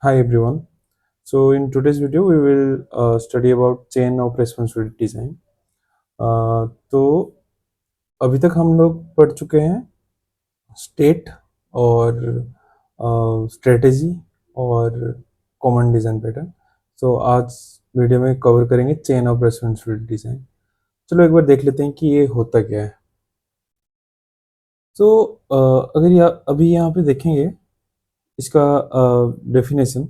Hi everyone. So in today's video we will study about chain of responsibility design. तो अभी तक हम लोग पढ़ चुके हैं स्टेट और स्ट्रेटेजी और कॉमन डिज़ाइन पैटर्न. सो आज वीडियो में कवर करेंगे चेन ऑफ रेस्पॉन्सिबिलिटी डिज़ाइन. चलो एक बार देख लेते हैं कि ये होता क्या है. तो अगर अभी यहाँ पे देखेंगे इसका definition.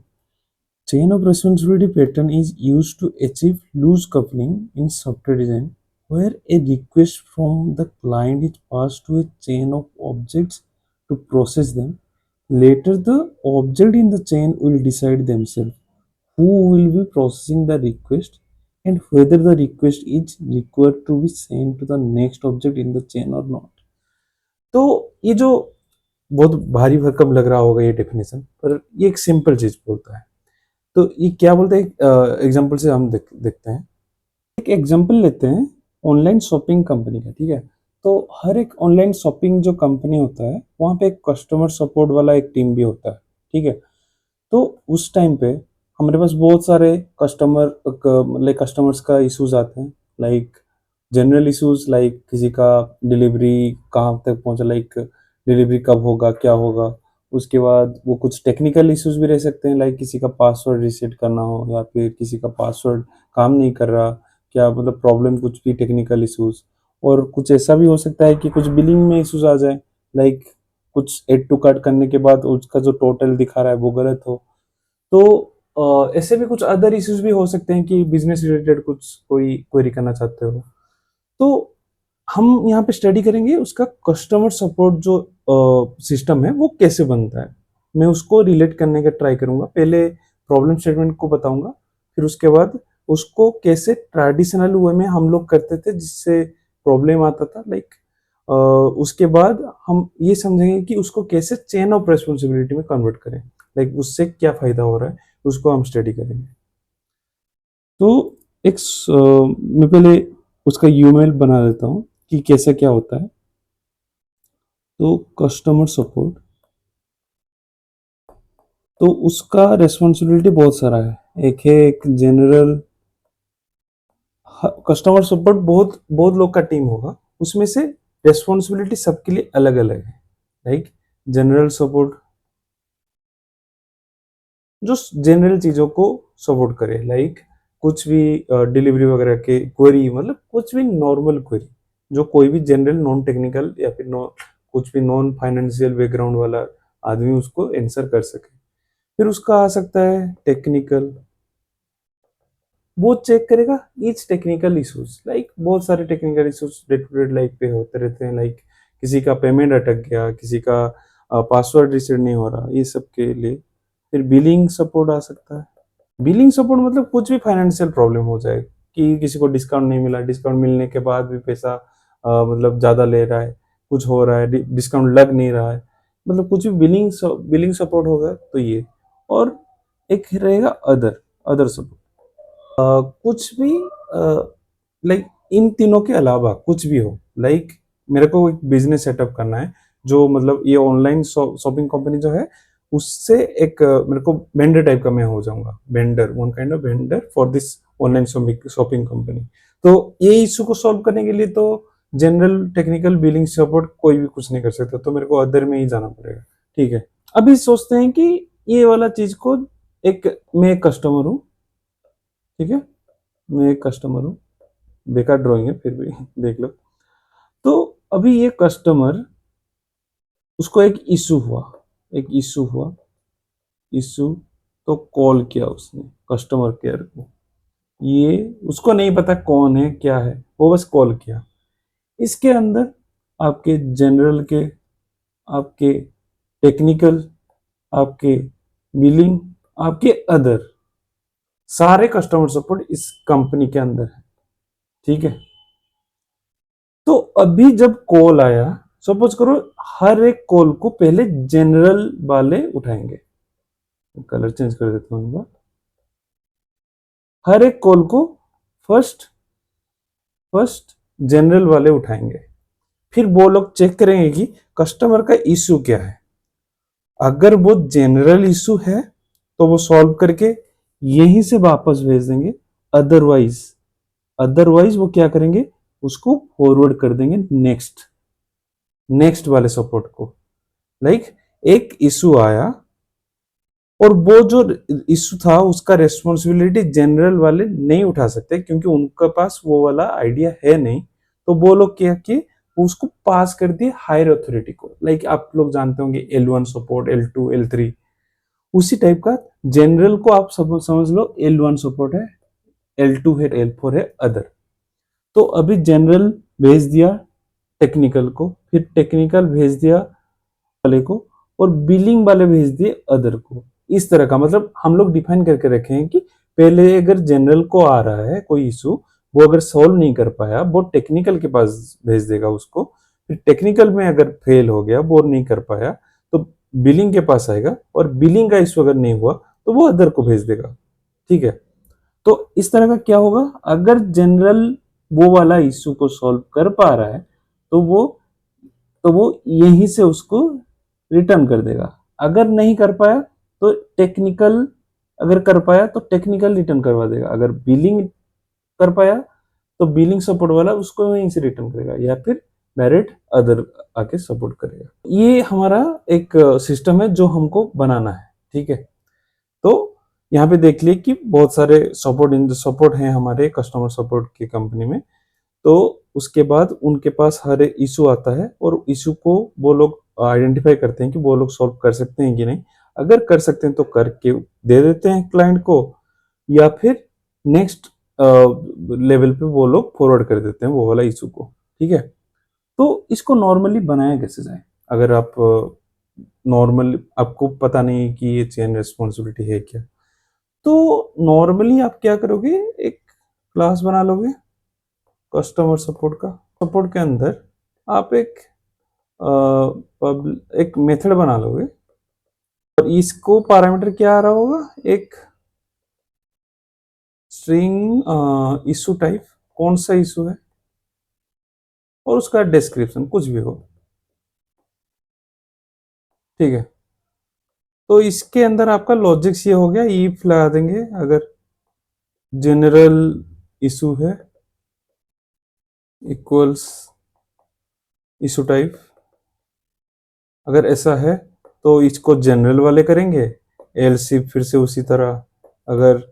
Chain of responsibility pattern is used to achieve loose coupling in software design, where a request from the client is passed to a chain of objects to process them. Later, the object in the chain will decide themselves who will be processing the request and whether the request is required to be sent to the next object in the chain or not. तो ये जो बहुत भारी भरकम लग रहा होगा ये डेफिनेशन, पर ये एक सिंपल चीज बोलता है. तो ये क्या बोलते हैं, एग्जाम्पल से हम देखते हैं. एक एग्जाम्पल लेते हैं ऑनलाइन शॉपिंग कंपनी का. ठीक है, तो हर एक ऑनलाइन शॉपिंग जो कंपनी होता है वहाँ पे एक कस्टमर सपोर्ट वाला एक टीम भी होता है. ठीक है, तो उस टाइम पे हमारे पास बहुत सारे कस्टमर्स का इश्यूज आते हैं. लाइक जनरल इश्यूज, लाइक किसी का डिलीवरी कहाँ तक पहुँचा, लाइक डिलीवरी कब होगा, क्या होगा. उसके बाद वो कुछ टेक्निकल इश्यूज भी रह सकते हैं, लाइक किसी का पासवर्ड रीसेट करना हो या फिर किसी का पासवर्ड काम नहीं कर रहा, क्या मतलब प्रॉब्लम, कुछ भी टेक्निकल इश्यूज. और कुछ ऐसा भी हो सकता है कि कुछ बिलिंग में इश्यूज आ जाए, लाइक कुछ एड टू कार्ट करने के बाद उसका जो टोटल दिखा रहा है वो गलत हो. तो ऐसे भी कुछ अदर इश्यूज भी हो सकते हैं कि बिजनेस रिलेटेड कुछ कोई क्वेरी करना चाहते हो. तो हम यहाँ पे स्टडी करेंगे उसका कस्टमर सपोर्ट जो सिस्टम है वो कैसे बनता है. मैं उसको रिलेट करने का ट्राई करूंगा. पहले प्रॉब्लम स्टेटमेंट को बताऊंगा, फिर उसके बाद उसको कैसे ट्रेडिशनल वे में हम लोग करते थे जिससे प्रॉब्लम आता था. लाइक उसके बाद हम ये समझेंगे कि उसको कैसे चेन ऑफ रेस्पॉन्सिबिलिटी में कन्वर्ट करें. लाइक उससे क्या फायदा हो रहा है उसको हम स्टडी करेंगे. तो मैं पहले उसका यूएमएल बना देता हूँ कि कैसा क्या होता है. तो कस्टमर सपोर्ट, तो उसका रेस्पॉन्सिबिलिटी बहुत सारा है. एक जनरल कस्टमर सपोर्ट बहुत बहुत लोग का टीम होगा, उसमें से रेस्पॉन्सिबिलिटी सबके लिए अलग अलग है. लाइक जनरल सपोर्ट जो जनरल चीजों को सपोर्ट करे, लाइक कुछ भी डिलीवरी वगैरह के क्वेरी, मतलब कुछ भी नॉर्मल क्वेरी जो कोई भी जनरल नॉन टेक्निकल या फिर कुछ भी नॉन फाइनेंशियल बैकग्राउंड वाला आदमी उसको आंसर कर सके. फिर उसका आ सकता है टेक्निकल, वो चेक करेगा ईच टेक्निकल इश्यूज. लाइक बहुत सारे technical issues day to day life पे होते रहते हैं. लाइक किसी का पेमेंट अटक गया, किसी का पासवर्ड रिसेट नहीं हो रहा, ये सब के लिए. फिर बिलिंग सपोर्ट आ सकता है. बिलिंग सपोर्ट मतलब कुछ भी फाइनेंशियल प्रॉब्लम हो जाए कि किसी को डिस्काउंट नहीं मिला, डिस्काउंट मिलने के बाद भी पैसा मतलब ज़्यादा ले रहा है, कुछ हो रहा है, डिस्काउंट लग नहीं रहा है, मतलब कुछ भी बिलिंग सपोर्ट होगा तो ये. और एक रहेगा अदर अदर सपोर्ट. कुछ भी लाइक इन तीनों के अलावा कुछ भी हो. लाइक मेरे को एक बिजनेस सेटअप करना है जो मतलब ये ऑनलाइन शॉपिंग कंपनी जो है उससे एक मेरे को वेंडर टाइप का मैं हो जाऊंगा. Vendor, one kind of vendor for this online shopping company. तो ये इशू को सॉल्व करने के लिए तो जनरल टेक्निकल बिलिंग सपोर्ट कोई भी कुछ नहीं कर सकता, तो मेरे को अदर में ही जाना पड़ेगा. ठीक है, अभी सोचते हैं कि ये वाला चीज को मैं एक कस्टमर हूँ. ठीक है, मैं एक कस्टमर हूँ. बेकार ड्राइंग है फिर भी देख लो. तो अभी ये कस्टमर, उसको एक इशू तो कॉल किया उसने कस्टमर केयर को. ये उसको नहीं पता कौन है क्या है, वो बस कॉल किया. इसके अंदर आपके जनरल के, आपके टेक्निकल, आपके बिलिंग, आपके अदर, सारे कस्टमर सपोर्ट इस कंपनी के अंदर है. ठीक है, तो अभी जब कॉल आया, सपोज करो हर एक कॉल को पहले जनरल वाले उठाएंगे. कलर चेंज कर देता हूँ एक बार. हर एक कॉल को फर्स्ट फर्स्ट जनरल वाले उठाएंगे. फिर वो लोग चेक करेंगे कि कस्टमर का इश्यू क्या है. अगर वो जनरल इश्यू है तो वो सॉल्व करके यहीं से वापस भेज देंगे। अदरवाइज अदरवाइज वो क्या करेंगे, उसको फॉरवर्ड कर देंगे नेक्स्ट वाले सपोर्ट को। लाइक एक इशू आया और वो जो इशू था उसका रेस्पॉन्सिबिलिटी जनरल वाले नहीं उठा सकते क्योंकि उनके पास वो वाला आइडिया है नहीं। तो वो लोग क्या किए, उसको पास कर दिए हायर अथॉरिटी को। लाइक आप लोग जानते होंगे L1 सपोर्ट, L2, L3, उसी टाइप का जनरल को आप सब समझ लो L1 सपोर्ट है, L2 है, L4 है अदर। तो अभी जनरल भेज दिया टेक्निकल को, फिर टेक्निकल भेज दिया वाले को, और बिलिंग वाले भेज दिए अदर को। इस तरह का मतलब हम लोग डिफाइन करके रखे हैं कि पहले अगर जनरल को आ रहा है कोई इशू, वो अगर सॉल्व नहीं कर पाया वो टेक्निकल के पास भेज देगा उसको। फिर टेक्निकल में अगर फेल हो गया, वो नहीं कर पाया, तो बिलिंग के पास आएगा, और बिलिंग का इशू अगर नहीं हुआ तो वो अदर को भेज देगा। ठीक है, तो इस तरह का क्या होगा, अगर जनरल वो वाला इशू को सॉल्व कर पा रहा है तो वो यहीं से उसको रिटर्न कर देगा। अगर नहीं कर पाया तो टेक्निकल, अगर कर पाया तो टेक्निकल रिटर्न करवा देगा। अगर बिलिंग कर पाया तो बिलिंग सपोर्ट वाला उसको वहीं से रिटर्न करेगा, या फिर डायरेक्ट अदर आके सपोर्ट करेगा। ये हमारा एक सिस्टम है जो हमको बनाना है। ठीक है, तो यहाँ पे देख लिए कि बहुत सारे सपोर्ट हैं हमारे कस्टमर सपोर्ट की कंपनी में। तो उसके बाद उनके पास हर इशू आता है और इशू को वो लोग आइडेंटिफाई करते हैं कि वो लोग सॉल्व कर सकते हैं कि नहीं। अगर कर सकते हैं तो करके दे देते हैं क्लाइंट को, या फिर नेक्स्ट लेवल पे वो लोग फॉरवर्ड कर देते हैं वो वाला इशू को। ठीक है, तो इसको नॉर्मली बनाया कैसे जाए। अगर आप नॉर्मल आपको पता नहीं कि ये चेन रिस्पॉन्सिबिलिटी है क्या, तो नॉर्मली आप क्या करोगे, एक क्लास बना लोगे कस्टमर सपोर्ट का। सपोर्ट के अंदर आप एक मेथड बना लोगे, और इसको पैरामीटर क्या आ रहा होगा, एक स्ट्रिंग इशू टाइप, कौन सा इशू है, और उसका डिस्क्रिप्शन कुछ भी हो। ठीक है, तो इसके अंदर आपका लॉजिक्स ये हो गया, इफ लगा देंगे अगर जनरल इशू है इक्वल्स इशू टाइप। अगर ऐसा है तो इसको जनरल वाले करेंगे, एल्स फिर से उसी तरह। अगर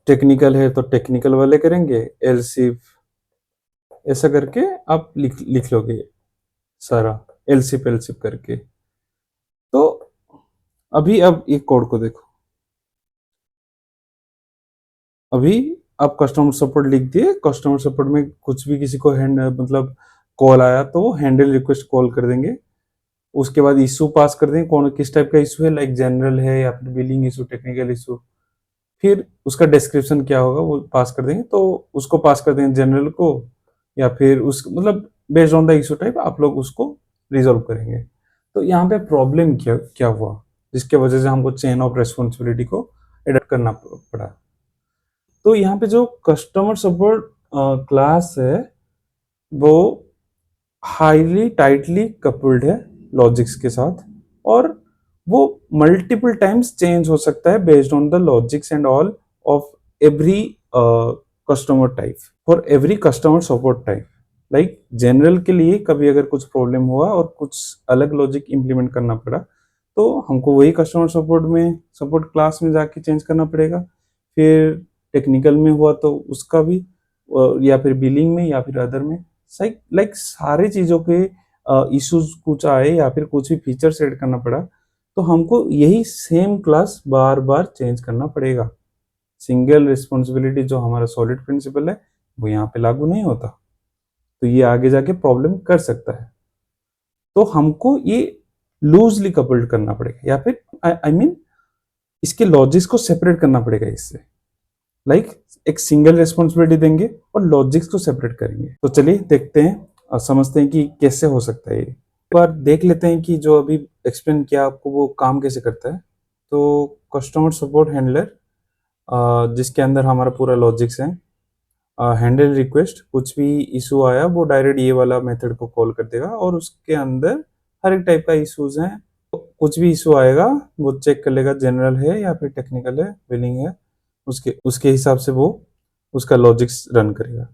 टेक्निकल है तो टेक्निकल वाले करेंगे, एल्स ऐसा करके आप लिख लोगे सारा एलसिप करके। तो अभी अब एक कोड को देखो, अभी आप कस्टमर सपोर्ट लिख दिए। कस्टमर सपोर्ट में कुछ भी किसी को मतलब कॉल आया तो वो हैंडल रिक्वेस्ट कॉल कर देंगे। उसके बाद इशू पास कर देंगे, कौन किस टाइप का इशू है, लाइक जनरल है या फिर बिलिंग इशू, टेक्निकल इशू। फिर उसका डिस्क्रिप्शन क्या होगा वो पास कर देंगे, तो उसको पास कर देंगे जनरल को, या फिर उस मतलब based on the issue type आप लोग उसको रिजॉल्व करेंगे। तो यहाँ पे प्रॉब्लम क्या क्या हुआ जिसके वजह से हमको चेन ऑफ रेस्पॉन्सिबिलिटी को एडप्ट करना पड़ा। तो यहाँ पे जो कस्टमर सपोर्ट क्लास है वो हाईली टाइटली कपल्ड है लॉजिक्स के साथ, और वो मल्टीपल टाइम्स चेंज हो सकता है based on the logics and all of every customer type, for every customer support type. Like general के लिए कभी अगर कुछ प्रॉब्लम हुआ और कुछ अलग लॉजिक इंप्लीमेंट करना पड़ा, तो हमको वही कस्टमर सपोर्ट में सपोर्ट क्लास में जाके चेंज करना पड़ेगा। फिर टेक्निकल में हुआ तो उसका भी, या फिर बिलिंग में या फिर अदर में। लाइक सारी चीजों के इश्यूज कुछ आए या फिर कुछ भी फीचर्स ऐड करना पड़ा, तो हमको यही सेम क्लास बार बार चेंज करना पड़ेगा। सिंगल रिस्पॉन्सिबिलिटी जो हमारा सॉलिड प्रिंसिपल है वो यहाँ पे लागू नहीं होता, तो ये आगे जाके प्रॉब्लम कर सकता है। तो हमको ये लूजली कपल्ड करना पड़ेगा, या फिर आई मीन इसके लॉजिक्स को सेपरेट करना पड़ेगा इससे। लाइक एक सिंगल रिस्पॉन्सिबिलिटी देंगे और लॉजिक्स को सेपरेट करेंगे। तो चलिए देखते हैं और समझते हैं कि कैसे हो सकता है। एक बार देख लेते हैं कि जो अभी एक्सप्लेन किया आपको वो काम कैसे करता है। तो कस्टमर सपोर्ट हैंडलर जिसके अंदर हमारा पूरा लॉजिक्स है, हैंडल रिक्वेस्ट, कुछ भी इशू आया वो डायरेक्ट ये वाला मेथड को कॉल कर देगा, और उसके अंदर हर एक टाइप का इशूज हैं कुछ भी इशू आएगा वो चेक कर लेगा जनरल है या फिर टेक्निकल है, बिलिंग है, उसके उसके हिसाब से वो उसका लॉजिक्स रन करेगा।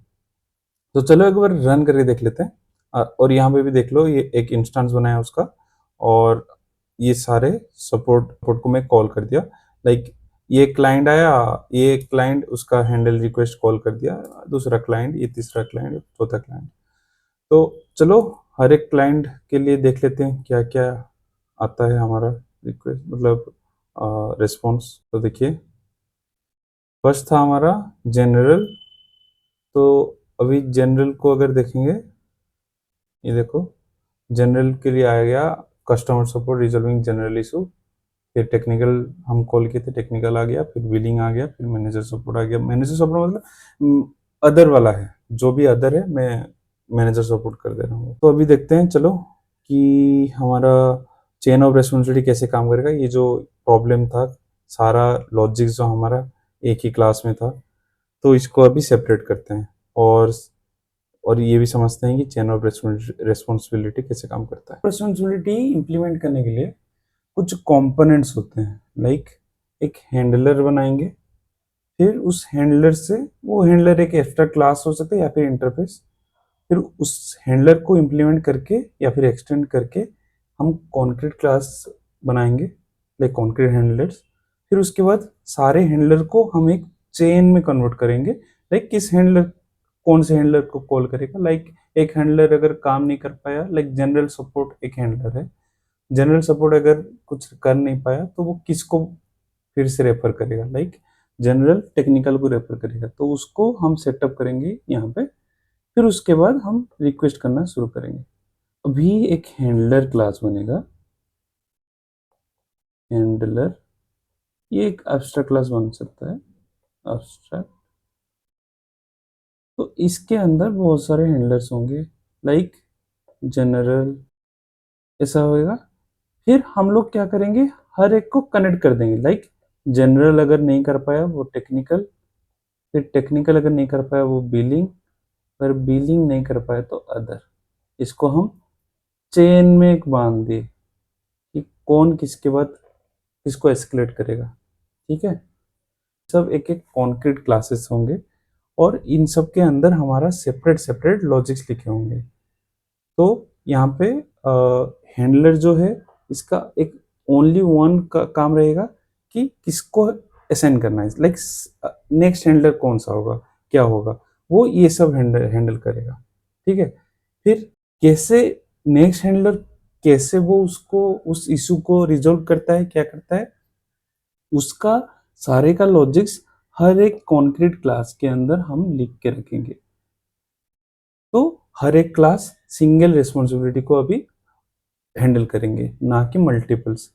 तो चलो एक बार रन करके देख लेते हैं। और यहाँ पे भी देख लो, ये एक इंस्टेंस बनाया उसका, और ये सारे सपोर्ट सपोर्ट को मैं कॉल कर दिया। लाइक ये क्लाइंट आया, ये क्लाइंट उसका हैंडल रिक्वेस्ट कॉल कर दिया, दूसरा क्लाइंट, ये तीसरा क्लाइंट, चौथा क्लाइंट। तो चलो हर एक क्लाइंट के लिए देख लेते हैं क्या क्या आता है हमारा रिक्वेस्ट, मतलब रिस्पॉन्स। तो देखिए फर्स्ट था हमारा जनरल। तो अभी जनरल को अगर देखेंगे, ये देखो जनरल के लिए आ गया customer support resolving general issue, फिर टेक्निकल हम कॉल किए थे, टेक्निकल आ गया, फिर बिलिंग आ गया, फिर मैनेजर सपोर्ट आ गया। मैनेजर सपोर्ट मतलब अदर वाला है, जो भी अदर है मैं मैनेजर सपोर्ट कर दे रहा हूँ। तो अभी देखते हैं चलो कि हमारा चेन ऑफ रेस्पॉन्सिबिलिटी कैसे काम करेगा। ये जो प्रॉब्लम था, सारा लॉजिक जो हमारा एक ही क्लास में था, तो इसको अभी सेपरेट करते हैं और ये भी समझते हैं कि चेन ऑफ रेस्पॉन्सिबिलिटी कैसे काम करता है। रेस्पॉन्सिबिलिटी इंप्लीमेंट करने के लिए कुछ कंपोनेंट्स होते हैं। लाइक एक हैंडलर बनाएंगे, फिर उस हैंडलर से, वो हैंडलर एक एक्स्ट्रा क्लास हो सकता है या फिर इंटरफेस, फिर उस हैंडलर को इम्प्लीमेंट करके या फिर एक्सटेंड करके हम कॉन्क्रीट क्लास बनाएंगे, लाइक कॉन्क्रीट हैंडलर्स। फिर उसके बाद सारे हैंडलर को हम एक चेन में कन्वर्ट करेंगे। लाइक किस हैंडलर, कौन से हैंडलर को कॉल करेगा। लाइक एक हैंडलर अगर काम नहीं कर पाया, लाइक जनरल सपोर्ट एक हैंडलर है, जनरल सपोर्ट अगर कुछ कर नहीं पाया तो वो किसको फिर से रेफर करेगा, लाइक जनरल टेक्निकल को रेफर करेगा। तो उसको हम सेटअप करेंगे यहाँ पे, फिर उसके बाद हम रिक्वेस्ट करना शुरू करेंगे। अभी एक हैंडलर क्लास बनेगा, हैंडलर, ये एक एब्स्ट्रैक्ट क्लास बन सकता है, एब्स्ट्रैक्ट। तो इसके अंदर बहुत सारे हैंडलर्स होंगे, लाइक जनरल, ऐसा होएगा। फिर हम लोग क्या करेंगे, हर एक को कनेक्ट कर देंगे। लाइक जनरल अगर नहीं कर पाया वो टेक्निकल, फिर टेक्निकल अगर नहीं कर पाया वो बिलिंग, अगर बिलिंग नहीं कर पाया तो अदर। इसको हम चेन में एक बांध दिए कि कौन किसके बाद किसको एस्केलेट करेगा। ठीक है, सब एक एक कॉन्क्रीट क्लासेस होंगे और इन सब के अंदर हमारा सेपरेट सेपरेट लॉजिक्स लिखे होंगे। तो यहाँ पे हैंडलर जो है, इसका एक ओनली वन का काम रहेगा कि किसको असाइन करना है। लाइक नेक्स्ट हैंडलर कौन सा होगा, क्या होगा, वो ये सब हैंडल करेगा। ठीक है, फिर कैसे नेक्स्ट हैंडलर, कैसे वो उसको उस इशू को रिजोल्व करता है, क्या करता है, उसका सारे का लॉजिक्स हर एक कॉन्क्रीट क्लास के अंदर हम लिख के रखेंगे। तो हर एक क्लास सिंगल रिस्पॉन्सिबिलिटी को अभी हैंडल करेंगे, ना कि मल्टीपल्स।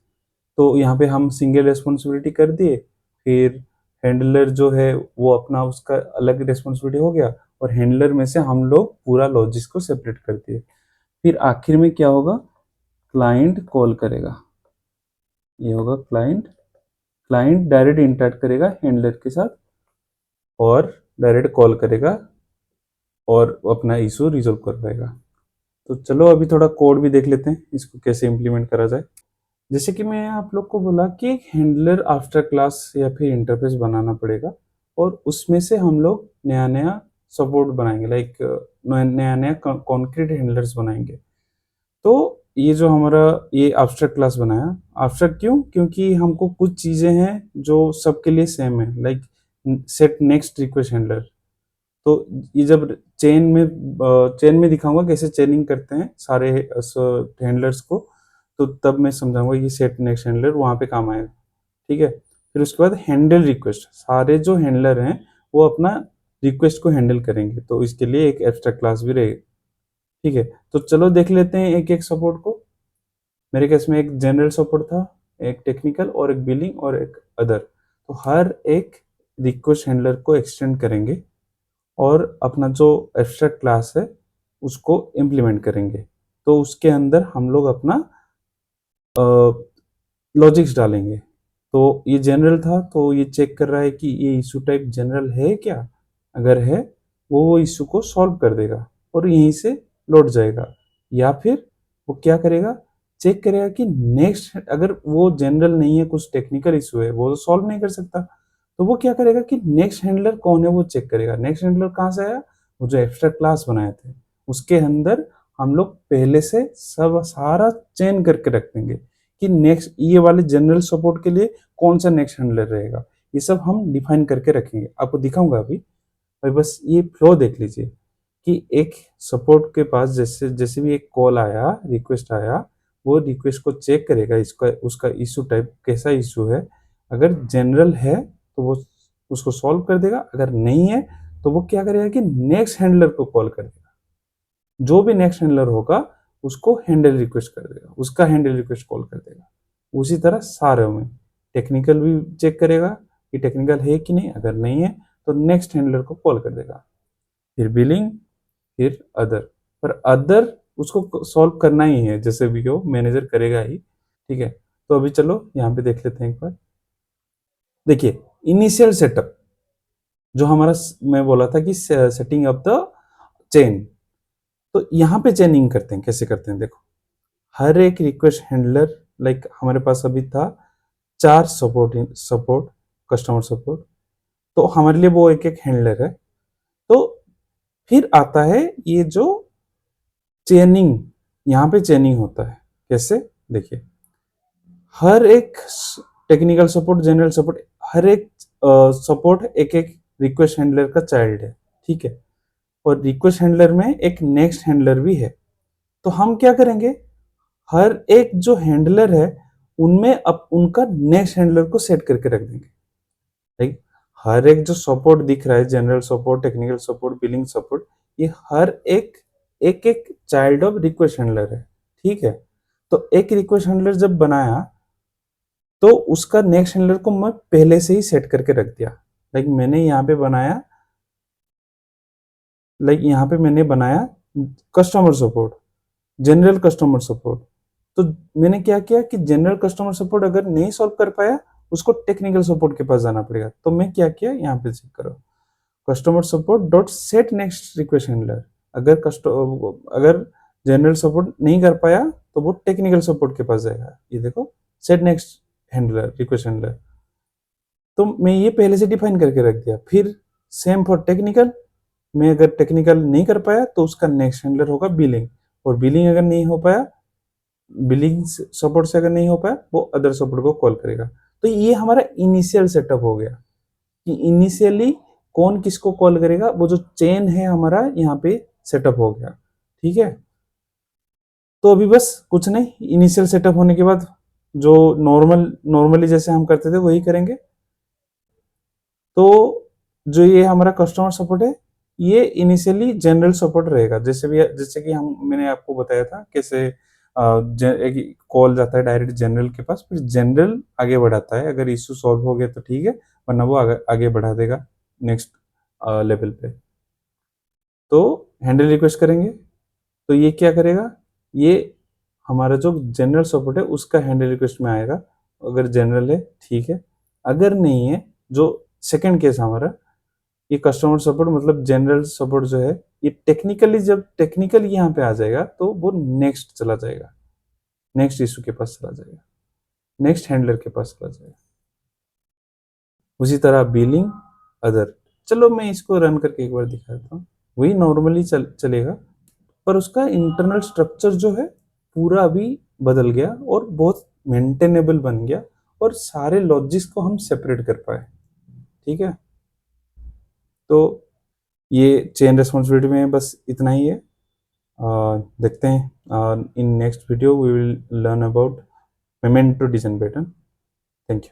तो यहाँ पे हम सिंगल रिस्पॉन्सिबिलिटी कर दिए, फिर हैंडलर जो है वो अपना उसका अलग रिस्पॉन्सिबिलिटी हो गया, और हैंडलर में से हम लोग पूरा लॉजिक्स को सेपरेट कर दिए। फिर आखिर में क्या होगा, क्लाइंट कॉल करेगा, ये होगा क्लाइंट। क्लाइंट डायरेक्ट इंटरेक्ट करेगा हैंडलर के साथ और डायरेक्ट कॉल करेगा और अपना इशू रिजोल्व कर पाएगा। तो चलो अभी थोड़ा कोड भी देख लेते हैं, इसको कैसे इंप्लीमेंट करा जाए। जैसे कि मैं आप लोग को बोला कि एक हैंडलर आफ्टर क्लास या फिर इंटरफेस बनाना पड़ेगा, और उसमें से हम लोग नया नया सपोर्ट बनाएंगे, लाइक नया नया कॉन्क्रीट हैंडलर्स बनाएंगे। तो ये जो हमारा ये एब्स्ट्रैक्ट क्लास बनाया, एब्स्ट्रैक्ट क्यों, क्योंकि हमको कुछ चीज़ें हैं जो सबके लिए सेम है, like set next request handler. तो ये जब चेन में दिखाऊंगा कैसे चेनिंग करते हैं सारे हैंडलर्स को, तो तब मैं समझाऊंगा ये सेट नेक्स्ट हैंडलर वहाँ पे काम आएगा। ठीक है, फिर उसके बाद हैंडल रिक्वेस्ट, सारे जो हैंडलर हैं वो अपना रिक्वेस्ट को हैंडल करेंगे, तो इसके लिए एक एब्स्ट्रैक्ट क्लास भी रहेगी। ठीक है, तो चलो देख लेते हैं एक एक सपोर्ट को। मेरे केस में एक जनरल सपोर्ट था, एक टेक्निकल और एक बिलिंग और एक अदर। तो हर एक रिक्वेस्ट हैंडलर को एक्सटेंड करेंगे और अपना जो एब्स्ट्रैक्ट क्लास है उसको इम्प्लीमेंट करेंगे। तो उसके अंदर हम लोग अपना लॉजिक्स डालेंगे। तो ये जनरल था, तो ये चेक कर रहा है कि ये इशू टाइप जनरल है क्या। अगर है, वो इशू को सॉल्व कर देगा और यहीं से लौट जाएगा। या फिर वो क्या करेगा, चेक करेगा कि नेक्स्ट, अगर वो जनरल नहीं है, कुछ टेक्निकल इशू है, वो तो सॉल्व नहीं कर सकता, तो वो क्या करेगा कि नेक्स्ट हैंडलर कौन है वो चेक करेगा। नेक्स्ट हैंडलर कहाँ से आया, वो जो एब्स्ट्रैक्ट क्लास बनाए थे उसके अंदर हम लोग पहले से सब सारा चेन करके रख देंगे कि नेक्स्ट ये वाले जनरल सपोर्ट के लिए कौन सा नेक्स्ट हैंडलर रहेगा, ये सब हम डिफाइन करके रखेंगे। आपको दिखाऊंगा अभी, और बस ये फ्लो देख लीजिए कि एक सपोर्ट के पास जैसे जैसे भी एक कॉल आया, रिक्वेस्ट आया, वो रिक्वेस्ट को चेक करेगा, इसका उसका इशू टाइप कैसा इशू है। अगर जनरल है तो वो उसको सॉल्व कर देगा, अगर नहीं है तो वो क्या करेगा कि नेक्स्ट हैंडलर को कॉल कर देगा। जो भी नेक्स्ट हैंडलर होगा उसको हैंडल रिक्वेस्ट कर देगा, उसका हैंडल रिक्वेस्ट कॉल कर देगा। उसी तरह सारे में टेक्निकल भी चेक करेगा कि टेक्निकल है कि नहीं, अगर नहीं है तो नेक्स्ट हैंडलर को कॉल कर देगा। फिर बिलिंग, फिर अदर, पर अदर उसको सॉल्व करना ही है, जैसे भी हो मैनेजर करेगा ही। ठीक है, तो अभी चलो यहाँ पे देख लेते हैं एक बार। देखिए इनिशियल सेटअप जो हमारा मैं बोला था कि सेटिंग अप द चेन, तो यहाँ पे चेनिंग करते हैं, कैसे करते हैं देखो। हर एक रिक्वेस्ट हैंडलर, लाइक हमारे पास अभी था 4 सपोर्ट कस्टमर सपोर्ट, तो हमारे लिए वो एक एक हैंडलर है। तो फिर आता है ये जो चेनिंग, यहाँ पे चेनिंग होता है कैसे, देखिए हर एक टेक्निकल सपोर्ट, जनरल सपोर्ट, हर एक सपोर्ट एक एक रिक्वेस्ट हैंडलर का चाइल्ड है। ठीक है, और रिक्वेस्ट हैंडलर में एक नेक्स्ट हैंडलर भी है। तो हम क्या करेंगे, हर एक जो हैंडलर है उनमें अब उनका नेक्स्ट हैंडलर को सेट करके रख देंगे। राइट, हर एक जो सपोर्ट दिख रहा है, general support, technical support, billing support, ये हर एक एक एक चाइल्ड ऑफ रिक्वेस्ट हैंडलर है। ठीक है, तो एक रिक्वेस्ट हैंडलर जब बनाया तो उसका नेक्स्ट हैंडलर को मैं पहले से ही सेट करके रख दिया। लाइक मैंने यहाँ पे बनाया, customer support, general customer support. तो मैंने क्या किया कि जनरल कस्टमर सपोर्ट अगर नहीं सॉल्व कर पाया उसको टेक्निकल सपोर्ट के पास जाना पड़ेगा। तो मैं क्या किया, यहाँ पे चेक करो, customer support dot set next request handler. अगर जनरल सपोर्ट नहीं कर पाया तो वो टेक्निकल सपोर्ट के पास जाएगा। ये देखो, set next handler, request handler, तो मैं ये पहले से डिफाइन करके रख दिया। फिर सेम फॉर टेक्निकल, मैं अगर टेक्निकल नहीं कर पाया तो उसका नेक्स्ट हैंडलर होगा बिलिंग, और बिलिंग अगर नहीं हो पाया, बिलिंग सपोर्ट से अगर नहीं हो पाया वो अदर सपोर्ट को कॉल करेगा। तो ये हमारा इनिशियल सेटअप हो गया कि इनिशियली कौन किसको कॉल करेगा, वो जो चेन है हमारा यहाँ पे सेटअप हो गया। ठीक है, तो अभी बस कुछ नहीं, इनिशियल सेटअप होने के बाद जो नॉर्मली जैसे हम करते थे वही करेंगे। तो जो ये हमारा कस्टमर सपोर्ट है ये इनिशियली जनरल सपोर्ट रहेगा, जैसे कि हम मैंने आपको बताया था कैसे एक कॉल जाता है डायरेक्ट जनरल के पास, फिर जनरल आगे बढ़ाता है, अगर इशू सॉल्व हो गया तो ठीक है, वरना वो आगे बढ़ा देगा नेक्स्ट लेवल पे। तो हैंडल रिक्वेस्ट करेंगे तो ये क्या करेगा, ये हमारा जो जनरल सपोर्ट है उसका हैंडल रिक्वेस्ट में आएगा, अगर जनरल है ठीक है, अगर नहीं है, जो सेकंड केस हमारा ये कस्टमर सपोर्ट मतलब जनरल सपोर्ट जो है ये टेक्निकली, जब टेक्निकल यहाँ पे आ जाएगा तो वो नेक्स्ट चला जाएगा, नेक्स्ट इशू के पास चला जाएगा, नेक्स्ट हैंडलर के पास चला जाएगा। उसी तरह बिलिंग, अदर। चलो मैं इसको रन करके एक बार दिखा देता हूँ, वही नॉर्मली चलेगा, पर उसका इंटरनल स्ट्रक्चर जो है पूरा अभी बदल गया और बहुत मेंटेनेबल बन गया, और सारे लॉजिक्स को हम सेपरेट कर पाए। ठीक है, तो ये चेन रिस्पॉन्सिबिलिटी में बस इतना ही है। देखते हैं in next video we will learn about memento design pattern. Thank you.